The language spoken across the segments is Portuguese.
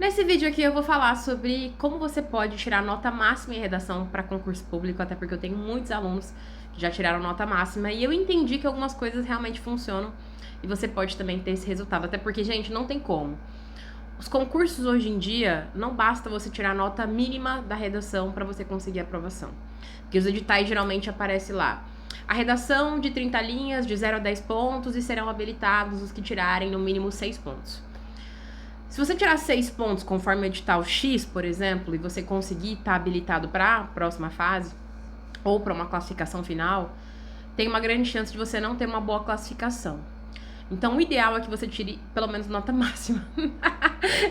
Nesse vídeo aqui eu vou falar sobre como você pode tirar nota máxima em redação para concurso público, até porque eu tenho muitos alunos que já tiraram nota máxima e eu entendi que algumas coisas realmente funcionam e você pode também ter esse resultado, até porque, gente, não tem como. Os concursos hoje em dia, não basta você tirar a nota mínima da redação para você conseguir a aprovação, porque os editais geralmente aparecem lá. A redação de 30 linhas, de 0 a 10 pontos, e serão habilitados os que tirarem no mínimo 6 pontos. Se você tirar 6 pontos conforme o edital X, por exemplo, e você conseguir estar habilitado para a próxima fase, ou para uma classificação final, tem uma grande chance de você não ter uma boa classificação. Então, o ideal é que você tire pelo menos nota máxima.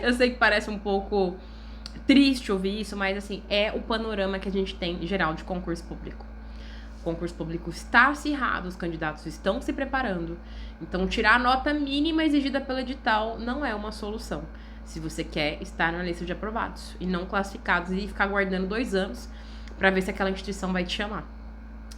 Eu sei que parece um pouco triste ouvir isso, mas assim, é o panorama que a gente tem em geral de concurso público. O concurso público está acirrado, os candidatos estão se preparando. Então, tirar a nota mínima exigida pelo edital não é uma solução. Se você quer estar na lista de aprovados e não classificados e ficar aguardando 2 anos para ver se aquela instituição vai te chamar.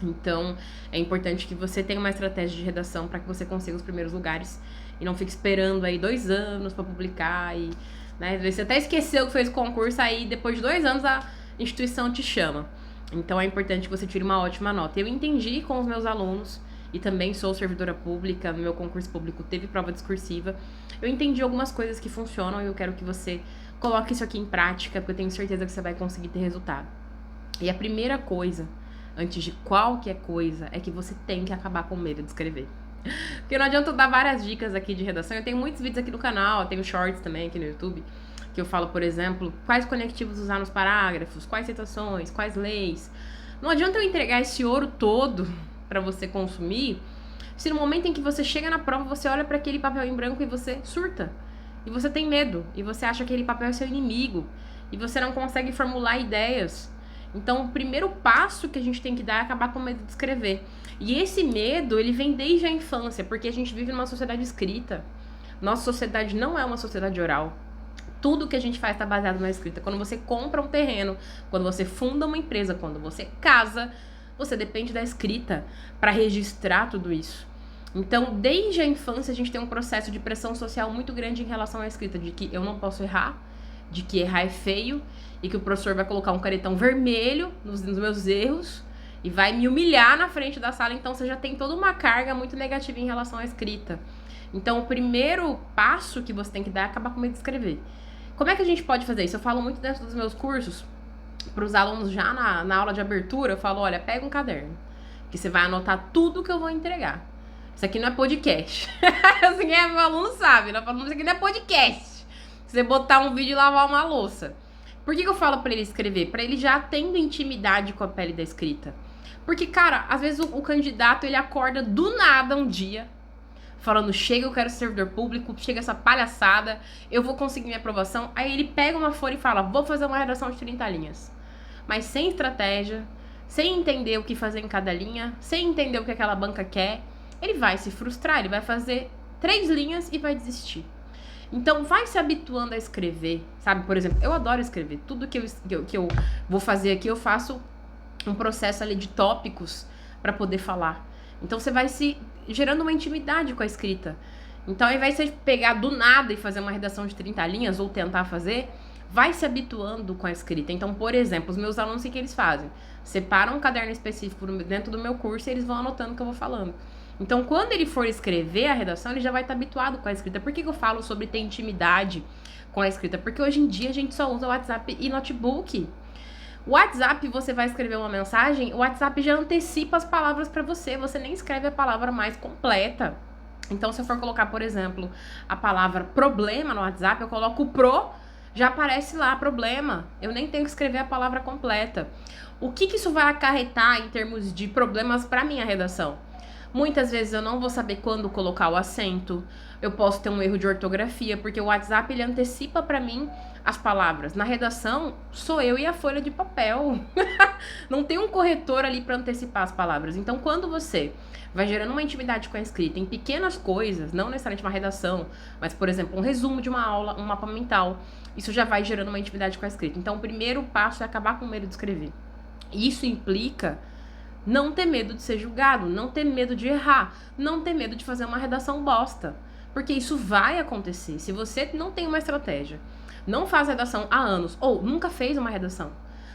Então, é importante que você tenha uma estratégia de redação para que você consiga os primeiros lugares e não fique esperando aí 2 anos para publicar e, né, você até esqueceu que fez o concurso, aí depois de 2 anos a instituição te chama. Então, é importante que você tire uma ótima nota. Eu entendi com os meus alunos, e também sou servidora pública, no meu concurso público teve prova discursiva, eu entendi algumas coisas que funcionam e eu quero que você coloque isso aqui em prática, porque eu tenho certeza que você vai conseguir ter resultado. E a primeira coisa, antes de qualquer coisa, é que você tem que acabar com o medo de escrever. Porque não adianta eu dar várias dicas aqui de redação, eu tenho muitos vídeos aqui no canal, eu tenho shorts também aqui no YouTube, que eu falo, por exemplo, quais conectivos usar nos parágrafos, quais citações, quais leis. Não adianta eu entregar esse ouro todo para você consumir, se no momento em que você chega na prova, você olha para aquele papel em branco e você surta. E você tem medo, e você acha que aquele papel é seu inimigo, e você não consegue formular ideias. Então, o primeiro passo que a gente tem que dar é acabar com o medo de escrever. E esse medo, ele vem desde a infância, porque a gente vive numa sociedade escrita. Nossa sociedade não é uma sociedade oral. Tudo que a gente faz está baseado na escrita. Quando você compra um terreno, quando você funda uma empresa, quando você casa, você depende da escrita para registrar tudo isso. Então, desde a infância, a gente tem um processo de pressão social muito grande em relação à escrita, de que eu não posso errar, de que errar é feio, e que o professor vai colocar um caretão vermelho nos meus erros e vai me humilhar na frente da sala. Então, você já tem toda uma carga muito negativa em relação à escrita. Então, o primeiro passo que você tem que dar é acabar com medo de escrever. Como é que a gente pode fazer isso? Eu falo muito dentro dos meus cursos, para os alunos já na aula de abertura, eu falo, olha, pega um caderno, que você vai anotar tudo que eu vou entregar. Isso aqui não é podcast. Isso aqui meu aluno sabe, né? Isso aqui não é podcast. Você botar um vídeo e lavar uma louça. Por que eu falo para ele escrever? Para ele já tendo intimidade com a pele da escrita. Porque, cara, às vezes o candidato, ele acorda do nada um dia, falando, chega, eu quero ser servidor público, chega essa palhaçada, eu vou conseguir minha aprovação. Aí ele pega uma folha e fala, vou fazer uma redação de 30 linhas. Mas sem estratégia, sem entender o que fazer em cada linha, sem entender o que aquela banca quer, ele vai se frustrar, ele vai fazer 3 linhas e vai desistir. Então, vai se habituando a escrever, sabe? Por exemplo, eu adoro escrever. Tudo que eu vou fazer aqui, eu faço um processo ali de tópicos para poder falar. Então, você vai se gerando uma intimidade com a escrita. Então, ao invés de você pegar do nada e fazer uma redação de 30 linhas ou tentar fazer, vai se habituando com a escrita. Então, por exemplo, os meus alunos, o que eles fazem? Separam um caderno específico dentro do meu curso e eles vão anotando o que eu vou falando. Então, quando ele for escrever a redação, ele já vai estar habituado com a escrita. Por que eu falo sobre ter intimidade com a escrita? Porque hoje em dia a gente só usa WhatsApp e notebook. O WhatsApp, você vai escrever uma mensagem, o WhatsApp já antecipa as palavras para você. Você nem escreve a palavra mais completa. Então, se eu for colocar, por exemplo, a palavra problema no WhatsApp, eu coloco o pro, já aparece lá, problema. Eu nem tenho que escrever a palavra completa. O que isso vai acarretar em termos de problemas para minha redação? Muitas vezes eu não vou saber quando colocar o acento, eu posso ter um erro de ortografia, porque o WhatsApp, ele antecipa para mim as palavras. Na redação, sou eu e a folha de papel. Não tem um corretor ali para antecipar as palavras. Então, quando você vai gerando uma intimidade com a escrita em pequenas coisas, não necessariamente uma redação, mas, por exemplo, um resumo de uma aula, um mapa mental, isso já vai gerando uma intimidade com a escrita. Então, o primeiro passo é acabar com o medo de escrever. Isso implica não ter medo de ser julgado, não ter medo de errar, não ter medo de fazer uma redação bosta. Porque isso vai acontecer. Se você não tem uma estratégia não faz redação há anos, ou nunca fez uma redação,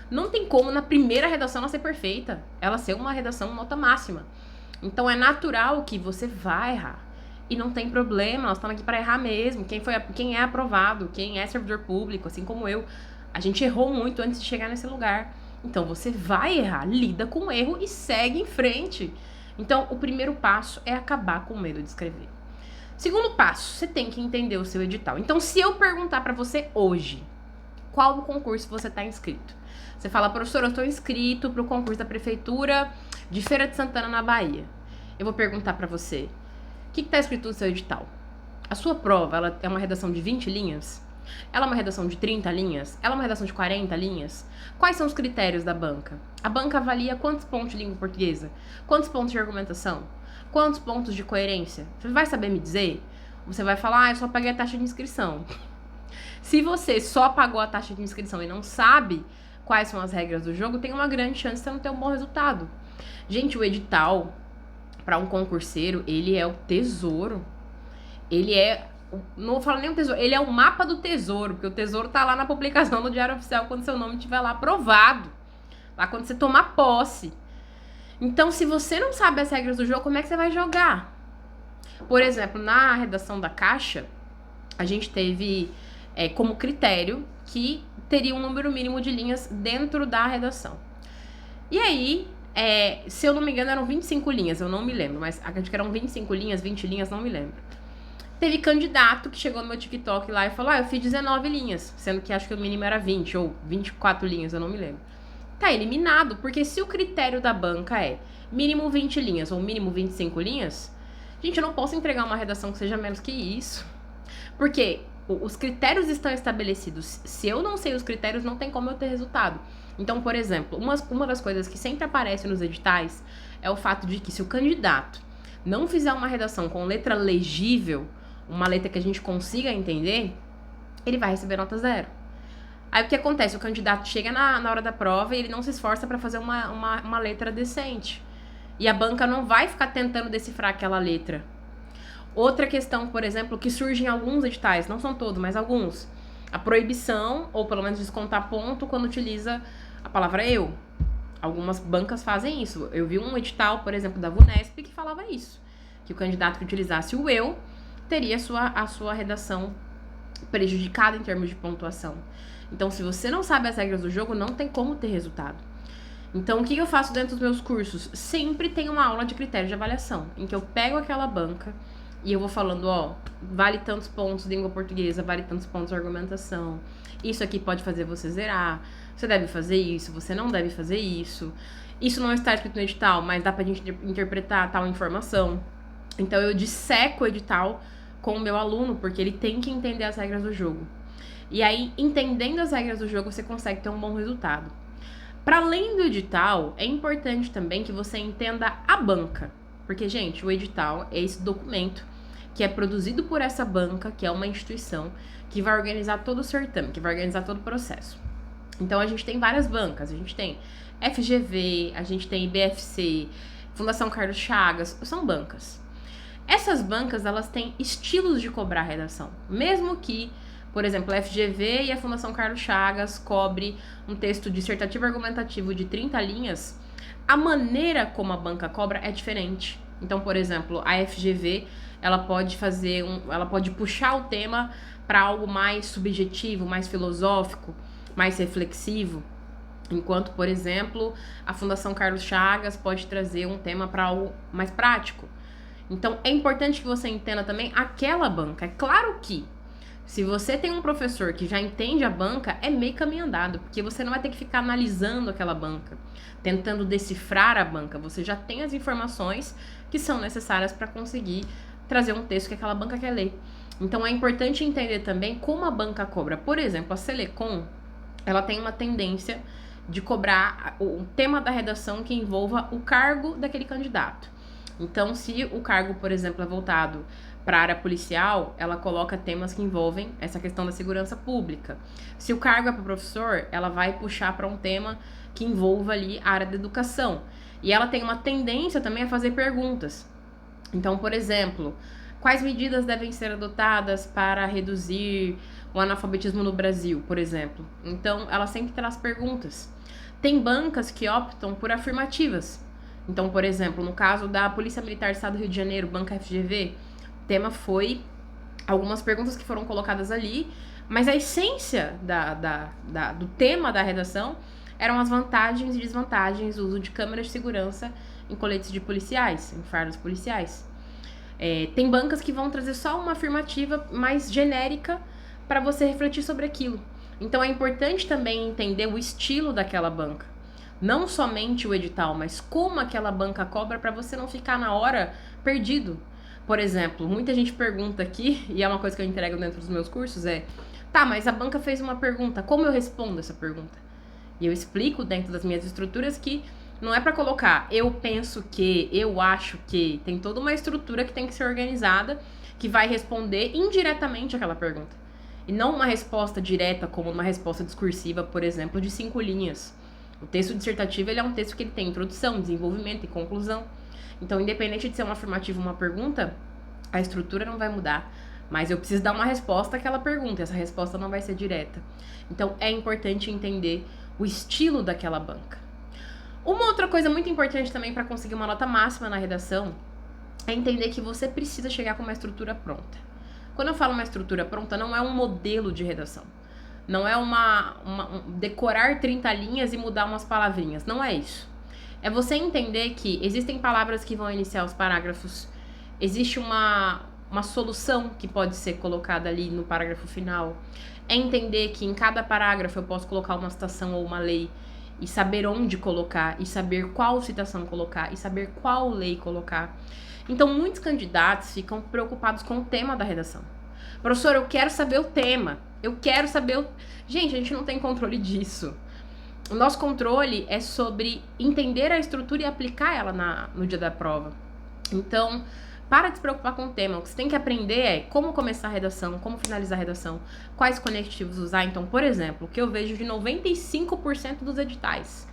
não tem como na primeira redação ela ser perfeita, ela ser uma redação nota máxima. Então é natural que você vai errar. E não tem problema, nós estamos aqui para errar mesmo. Quem é aprovado, quem é servidor público, assim como eu, a gente errou muito antes de chegar nesse lugar. Então você vai errar, lida com o erro e segue em frente. Então o primeiro passo é acabar com o medo de escrever. Segundo passo, você tem que entender o seu edital. Então se eu perguntar para você hoje, qual concurso você está inscrito? Você fala, professor, eu estou inscrito para o concurso da Prefeitura de Feira de Santana, na Bahia. Eu vou perguntar para você, o que está escrito no seu edital? A sua prova, ela é uma redação de 20 linhas? Ela é uma redação de 30 linhas? Ela é uma redação de 40 linhas? Quais são os critérios da banca? A banca avalia quantos pontos de língua portuguesa? Quantos pontos de argumentação? Quantos pontos de coerência? Você vai saber me dizer? Você vai falar, eu só paguei a taxa de inscrição. Se você só pagou a taxa de inscrição e não sabe quais são as regras do jogo, tem uma grande chance de você não ter um bom resultado. Gente, o edital para um concurseiro, ele é o tesouro. Ele é, não vou falar nem o tesouro, ele é o mapa do tesouro, porque o tesouro tá lá na publicação do Diário Oficial quando seu nome estiver lá aprovado, lá quando você tomar posse. Então, se você não sabe as regras do jogo, como é que você vai jogar? Por exemplo, na redação da Caixa, a gente teve como critério que teria um número mínimo de linhas dentro da redação. E aí, se eu não me engano, eram 25 linhas, eu não me lembro, mas acredito que eram 25 linhas, 20 linhas, não me lembro. Teve candidato que chegou no meu TikTok lá e falou, eu fiz 19 linhas, sendo que acho que o mínimo era 20 ou 24 linhas, eu não me lembro. Tá eliminado, porque se o critério da banca é mínimo 20 linhas ou mínimo 25 linhas, gente, eu não posso entregar uma redação que seja menos que isso. Porque os critérios estão estabelecidos. Se eu não sei os critérios, não tem como eu ter resultado. Então, por exemplo, uma das coisas que sempre aparece nos editais é o fato de que se o candidato não fizer uma redação com letra legível, uma letra que a gente consiga entender, ele vai receber nota 0. Aí o que acontece? O candidato chega na hora da prova e ele não se esforça para fazer uma letra decente. E a banca não vai ficar tentando decifrar aquela letra. Outra questão, por exemplo, que surge em alguns editais, não são todos, mas alguns. A proibição, ou pelo menos descontar ponto, quando utiliza a palavra eu. Algumas bancas fazem isso. Eu vi um edital, por exemplo, da VUNESP, que falava isso. Que o candidato que utilizasse o eu teria a sua redação prejudicada em termos de pontuação. Então, se você não sabe as regras do jogo, não tem como ter resultado. Então, o que eu faço dentro dos meus cursos? Sempre tem uma aula de critério de avaliação, em que eu pego aquela banca e eu vou falando, vale tantos pontos de língua portuguesa, vale tantos pontos de argumentação, isso aqui pode fazer você zerar, você deve fazer isso, você não deve fazer isso não está escrito no edital, mas dá pra gente interpretar tal informação. Então, eu disseco o edital com o meu aluno, porque ele tem que entender as regras do jogo. E aí, entendendo as regras do jogo, você consegue ter um bom resultado. Para além do edital, é importante também que você entenda a banca. Porque, gente, o edital é esse documento que é produzido por essa banca, que é uma instituição, que vai organizar todo o certame, que vai organizar todo o processo. Então, a gente tem várias bancas. A gente tem FGV, a gente tem IBFC, Fundação Carlos Chagas, são bancas. Essas bancas, elas têm estilos de cobrar redação. Mesmo que, por exemplo, a FGV e a Fundação Carlos Chagas cobre um texto dissertativo argumentativo de 30 linhas, a maneira como a banca cobra é diferente. Então, por exemplo, a FGV, ela pode puxar o tema para algo mais subjetivo, mais filosófico, mais reflexivo, enquanto, por exemplo, a Fundação Carlos Chagas pode trazer um tema para algo mais prático. Então, é importante que você entenda também aquela banca. É claro que, se você tem um professor que já entende a banca, é meio caminho andado, porque você não vai ter que ficar analisando aquela banca, tentando decifrar a banca. Você já tem as informações que são necessárias para conseguir trazer um texto que aquela banca quer ler. Então, é importante entender também como a banca cobra. Por exemplo, a Selecom, ela tem uma tendência de cobrar o tema da redação que envolva o cargo daquele candidato. Então, se o cargo, por exemplo, é voltado para a área policial, ela coloca temas que envolvem essa questão da segurança pública. Se o cargo é para professor, ela vai puxar para um tema que envolva ali a área da educação. E ela tem uma tendência também a fazer perguntas. Então, por exemplo, quais medidas devem ser adotadas para reduzir o analfabetismo no Brasil, por exemplo. Então, ela sempre traz perguntas. Tem bancas que optam por afirmativas. Então, por exemplo, no caso da Polícia Militar do Estado do Rio de Janeiro, banca FGV, o tema foi algumas perguntas que foram colocadas ali, mas a essência do tema da redação eram as vantagens e desvantagens do uso de câmeras de segurança em coletes de policiais, em fardos policiais. Tem bancas que vão trazer só uma afirmativa mais genérica para você refletir sobre aquilo. Então é importante também entender o estilo daquela banca. Não somente o edital, mas como aquela banca cobra para você não ficar na hora perdido. Por exemplo, muita gente pergunta aqui, e é uma coisa que eu entrego dentro dos meus cursos, tá, mas a banca fez uma pergunta, como eu respondo essa pergunta? E eu explico dentro das minhas estruturas que não é para colocar eu penso que, eu acho que, tem toda uma estrutura que tem que ser organizada, que vai responder indiretamente aquela pergunta. E não uma resposta direta, como uma resposta discursiva, por exemplo, de 5 linhas. O texto dissertativo ele é um texto que ele tem introdução, desenvolvimento e conclusão. Então, independente de ser uma afirmativa ou uma pergunta, a estrutura não vai mudar. Mas eu preciso dar uma resposta àquela pergunta, essa resposta não vai ser direta. Então, é importante entender o estilo daquela banca. Uma outra coisa muito importante também para conseguir uma nota máxima na redação é entender que você precisa chegar com uma estrutura pronta. Quando eu falo uma estrutura pronta, não é um modelo de redação. Não é decorar 30 linhas e mudar umas palavrinhas. Não é isso. É você entender que existem palavras que vão iniciar os parágrafos. Existe uma solução que pode ser colocada ali no parágrafo final. É entender que em cada parágrafo eu posso colocar uma citação ou uma lei. E saber onde colocar. E saber qual citação colocar. E saber qual lei colocar. Então, muitos candidatos ficam preocupados com o tema da redação. Professor, eu quero saber o tema. Eu quero saber o... Gente, a gente não tem controle disso. O nosso controle é sobre entender a estrutura e aplicar ela no dia da prova. Então, para de se preocupar com o tema. O que você tem que aprender é como começar a redação, como finalizar a redação, quais conectivos usar. Então, por exemplo, o que eu vejo de 95% dos editais,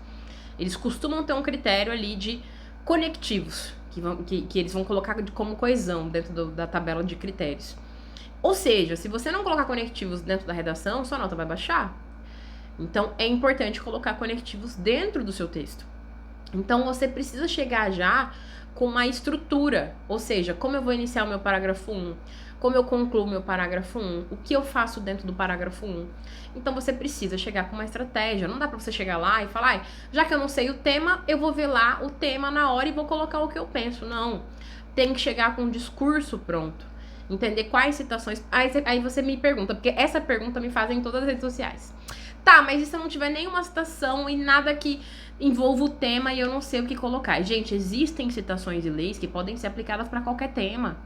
eles costumam ter um critério ali de conectivos, que eles vão colocar como coesão dentro da tabela de critérios. Ou seja, se você não colocar conectivos dentro da redação, sua nota vai baixar. Então, é importante colocar conectivos dentro do seu texto. Então, você precisa chegar já com uma estrutura, ou seja, como eu vou iniciar o meu parágrafo 1, como eu concluo o meu parágrafo 1, o que eu faço dentro do parágrafo 1. Então, você precisa chegar com uma estratégia. Não dá pra você chegar lá e falar, já que eu não sei o tema, eu vou ver lá o tema na hora e vou colocar o que eu penso. Não. Tem que chegar com um discurso pronto. Entender quais citações... Aí você me pergunta, porque essa pergunta me fazem em todas as redes sociais. Tá, mas e se eu não tiver nenhuma citação e nada que envolva o tema e eu não sei o que colocar? Gente, existem citações e leis que podem ser aplicadas para qualquer tema.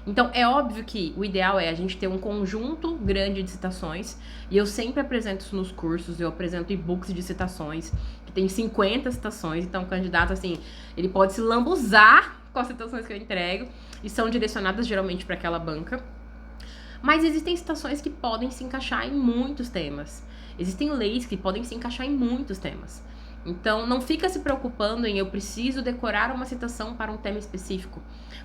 Então, é óbvio que o ideal é a gente ter um conjunto grande de citações, e eu sempre apresento isso nos cursos, eu apresento e-books de citações, que tem 50 citações, então o candidato, assim, ele pode se lambuzar com as citações que eu entrego, e são direcionadas geralmente para aquela banca. Mas existem citações que podem se encaixar em muitos temas. Existem leis que podem se encaixar em muitos temas. Então, não fica se preocupando em eu preciso decorar uma citação para um tema específico.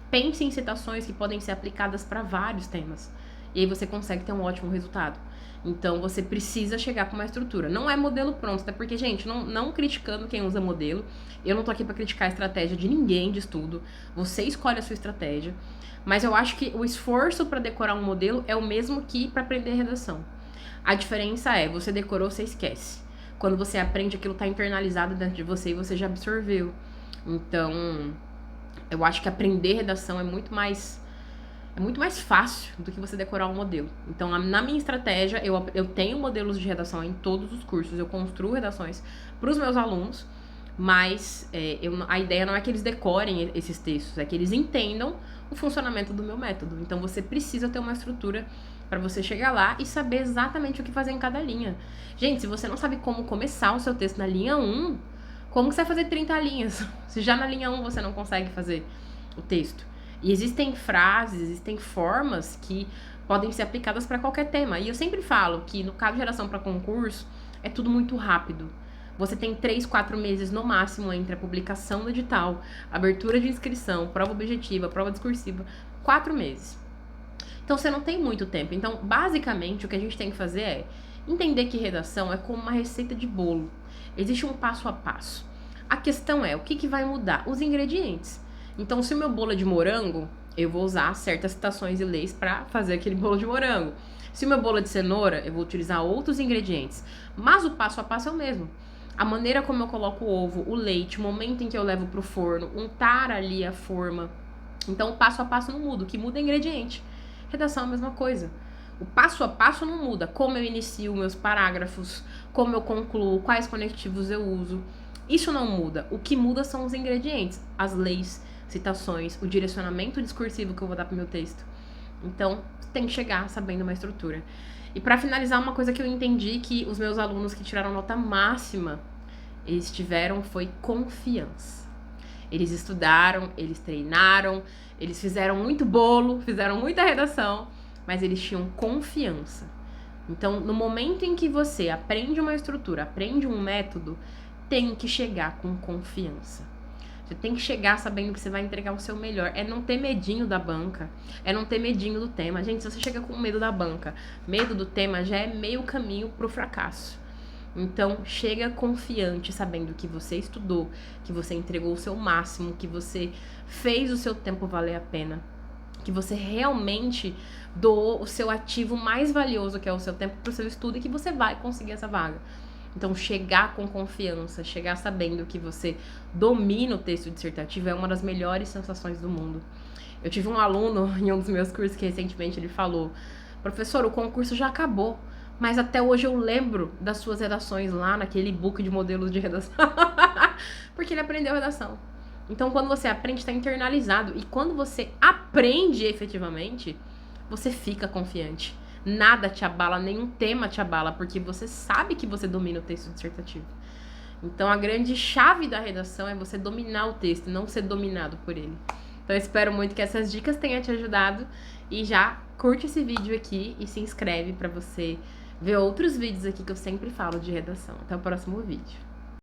Pense em citações que podem ser aplicadas para vários temas. E aí você consegue ter um ótimo resultado. Então, você precisa chegar com uma estrutura. Não é modelo pronto, até porque, gente, não criticando quem usa modelo. Eu não tô aqui para criticar a estratégia de ninguém de estudo. Você escolhe a sua estratégia. Mas eu acho que o esforço para decorar um modelo é o mesmo que para aprender redação. A diferença é, você decorou, você esquece. Quando você aprende, aquilo tá internalizado dentro de você e você já absorveu. Então, eu acho que aprender redação é muito mais fácil do que você decorar um modelo. Então, na minha estratégia, eu tenho modelos de redação em todos os cursos. Eu construo redações para os meus alunos, mas a ideia não é que eles decorem esses textos, é que eles entendam o funcionamento do meu método. Então, você precisa ter uma estrutura para você chegar lá e saber exatamente o que fazer em cada linha. Gente, se você não sabe como começar o seu texto na linha 1, como que você vai fazer 30 linhas? Se já na linha 1 você não consegue fazer o texto. E existem frases, existem formas que podem ser aplicadas para qualquer tema. E eu sempre falo que no caso de redação para concurso, é tudo muito rápido. Você tem 3, 4 meses no máximo entre a publicação do edital, abertura de inscrição, prova objetiva, prova discursiva, 4 meses. Então você não tem muito tempo. Então, basicamente, o que a gente tem que fazer é entender que redação é como uma receita de bolo. Existe um passo a passo. A questão é, o que vai mudar? Os ingredientes. Então, se o meu bolo é de morango, eu vou usar certas citações e leis para fazer aquele bolo de morango. Se o meu bolo é de cenoura, eu vou utilizar outros ingredientes. Mas o passo a passo é o mesmo. A maneira como eu coloco o ovo, o leite, o momento em que eu levo pro forno, untar ali a forma. Então, o passo a passo não muda. O que muda é ingrediente. Redação é a mesma coisa. O passo a passo não muda. Como eu inicio meus parágrafos, como eu concluo, quais conectivos eu uso. Isso não muda. O que muda são os ingredientes, as leis, citações, o direcionamento discursivo que eu vou dar pro meu texto. Então, tem que chegar sabendo uma estrutura. E para finalizar, uma coisa que eu entendi que os meus alunos que tiraram nota máxima, eles tiveram foi confiança. Eles estudaram, eles treinaram, eles fizeram muito bolo, fizeram muita redação, mas eles tinham confiança. Então, no momento em que você aprende uma estrutura, aprende um método, tem que chegar com confiança. Você tem que chegar sabendo que você vai entregar o seu melhor. É não ter medinho da banca. É não ter medinho do tema. Gente, se você chega com medo da banca, medo do tema, já é meio caminho pro fracasso. Então, chega confiante, sabendo que você estudou, que você entregou o seu máximo, que você fez o seu tempo valer a pena, que você realmente doou o seu ativo mais valioso, que é o seu tempo, pro seu estudo, e que você vai conseguir essa vaga. Então, chegar com confiança, chegar sabendo que você domina o texto dissertativo é uma das melhores sensações do mundo. Eu tive um aluno em um dos meus cursos que recentemente ele falou: professor, o concurso já acabou, mas até hoje eu lembro das suas redações lá naquele e-book de modelos de redação. Porque ele aprendeu redação. Então, quando você aprende, está internalizado. E quando você aprende efetivamente, você fica confiante. Nada te abala, nenhum tema te abala, porque você sabe que você domina o texto dissertativo. Então, a grande chave da redação é você dominar o texto, não ser dominado por ele. Então, eu espero muito que essas dicas tenham te ajudado. E já curte esse vídeo aqui e se inscreve para você ver outros vídeos aqui que eu sempre falo de redação. Até o próximo vídeo.